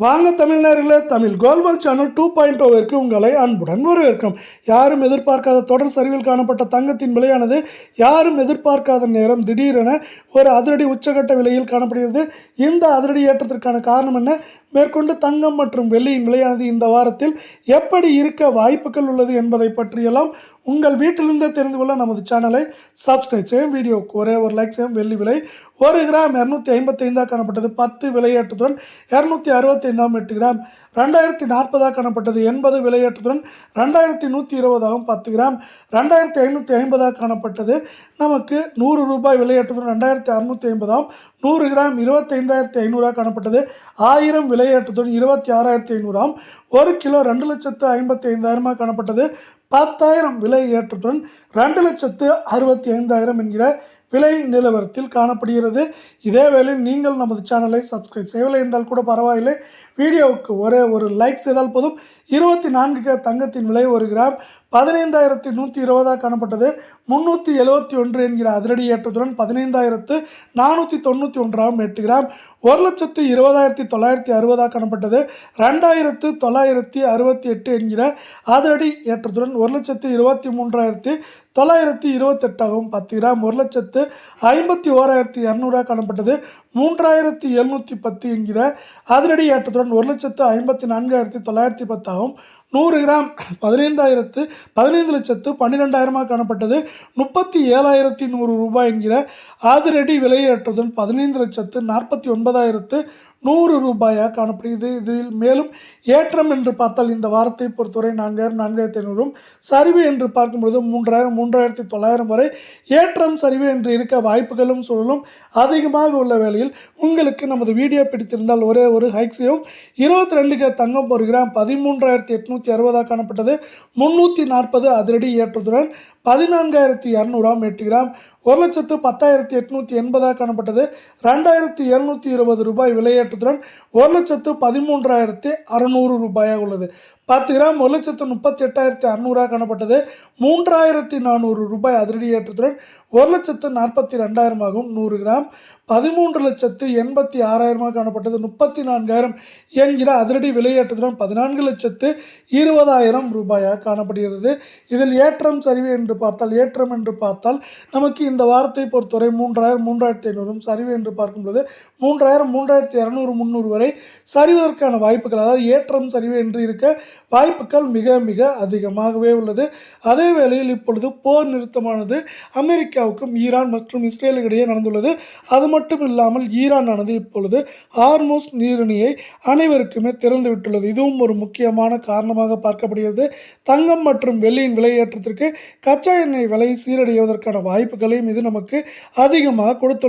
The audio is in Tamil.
வாங்க தமிழ்நேரில் தமிழ் கோல்வல் சேனல் 2.0விற்கு உங்களை அன்புடன் வரவேற்கும். யாரும் எதிர்பார்க்காத தொடர் சரிவில் காணப்பட்ட தங்கத்தின் விலையானது யாரும் எதிர்பார்க்காத நேரம் திடீரென ஒரு அதிரடி உச்சகட்ட விலையில் காணப்படுகிறது. இந்த அதிரடி ஏற்றத்திற்கான காரணம் என்ன? மேற்கொண்டு தங்கம் மற்றும் வெள்ளியின் விலையானது இந்த வாரத்தில் எப்படி இருக்க வாய்ப்புகள் உள்ளது என்பதை பற்றியெல்லாம் உங்கள் வீட்டிலிருந்தே தெரிந்து கொள்ள நமது சேனலை சப்ஸ்கிரைப் செய்யும். வீடியோவுக்கு ஒரே ஒரு லைக் செய்யும். வெள்ளி விலை 1 கிராம் 255 காணப்பட்டது. 10 விலையேற்றத்துடன் 265 8 கிராம் 2040 காணப்பட்டது. 80 விலையேற்றத்துடன் 2120 10 கிராம் 2550 காணப்பட்டது. நமக்கு 100 ரூபாய் விலையேற்றத்துடன் 2650 100 கிராம் 25500 காணப்பட்டது. 1000 விலையேற்றத்துடன் 26500 1 கிலோ 2,55,000 காணப்பட்டது. 10,000 விலை ஏற்றத்துடன் 2,65,000 என்கிற விலை நிலவரத்தில் காணப்படுகிறது. இதே வேளையில் நீங்கள் நமது சேனலை சப்ஸ்கிரைப் செய்யவில்லை என்றால் கூட பரவாயில்லை, வீடியோவுக்கு ஒரே ஒரு லைக் செய்தால் போதும். 24 தங்கத்தின் விலை 1 கிராம் 15,120 காணப்பட்டது. 371 என்கிற அதிரடி ஏற்றத்துடன் 15,491 8 கிராம் 1,20,960 காணப்பட்டது. 2,968 என்கிற அதிரடி ஏற்றத்துடன் 1,23,928 10 கிராம் 1,51,200 காணப்பட்டது. 3,710 என்கிற அதிரடி ஏற்றத்துடன் 1,54,910 100 கிராம் 15,12,000 காணப்பட்டது. 37,100 ரூபாய் என்கிற அதிரடி விலையேற்றத்துடன் 15,49,100 ரூபாயாக காணப்படுகிறது. இதில் மேலும் ஏற்றம் என்று பார்த்தால் இந்த வாரத்தை பொறுத்தவரை 4,000 4,500 சரிவு என்று பார்க்கும்பொழுது 3,000 3,900 வரை ஏற்றம் சரிவு என்று இருக்க வாய்ப்புகளும் சூழலும் அதிகமாக உள்ள வேளையில் உங்களுக்கு நமது வீடியோ பிடித்திருந்தால் ஒரே ஒரு ஹைக் செய்யும். 22 தங்கம் 1 கிராம் 13,860 காணப்பட்டது. 340 அதிரடி ஏற்றத்துடன் 14,200 8 கிராம் 1,10,880 காணப்பட்டது. 2,720 ரூபாய் விலையேற்றத்துடன் 1,13,600 ரூபாயாக உள்ளது. 10 கிராம் 1,38,600 காணப்பட்டது. 3,400 ரூபாய் அதிரடி ஏற்றத்துடன் 1,42,000 100 கிராம் 13,86,000 காணப்பட்டது. 34,000 என்கிற அதிரடி விலையேற்றத்துடன் 14,20,000 ரூபாயாக காணப்படுகிறது. இதில் ஏற்றம் சரிவு என்று பார்த்தால் நமக்கு இந்த வாரத்தை பொறுத்தவரை 3,000 3,500 சரிவு என்று பார்க்கும்போது 3,000 3,200 300 வரை சரிவதற்கான வாய்ப்புகள், அதாவது ஏற்றம் சரிவு என்று இருக்க வாய்ப்புகள் மிக மிக அதிகமாகவே உள்ளது. அதே வேளையில் இப்பொழுது போர் நிறுத்தமானது அமெரிக்காவுக்கும் ஈரான் மற்றும் இஸ்ரேலுக்கு இடையே நடந்துள்ளது. அது மட்டும் இல்லாமல் ஈரானானது இப்பொழுது ஹார்முஸ் நீரிணையை அனைவருக்குமே திறந்து விட்டுள்ளது. இதுவும் ஒரு முக்கியமான காரணமாக பார்க்கப்படுகிறது. தங்கம் மற்றும் வெள்ளியின் விலையேற்றத்திற்கு கச்சா எண்ணெய் விலை சீரடைவதற்கான வாய்ப்புகளையும் இது நமக்கு அதிகமாக கொடுத்துள்ளது.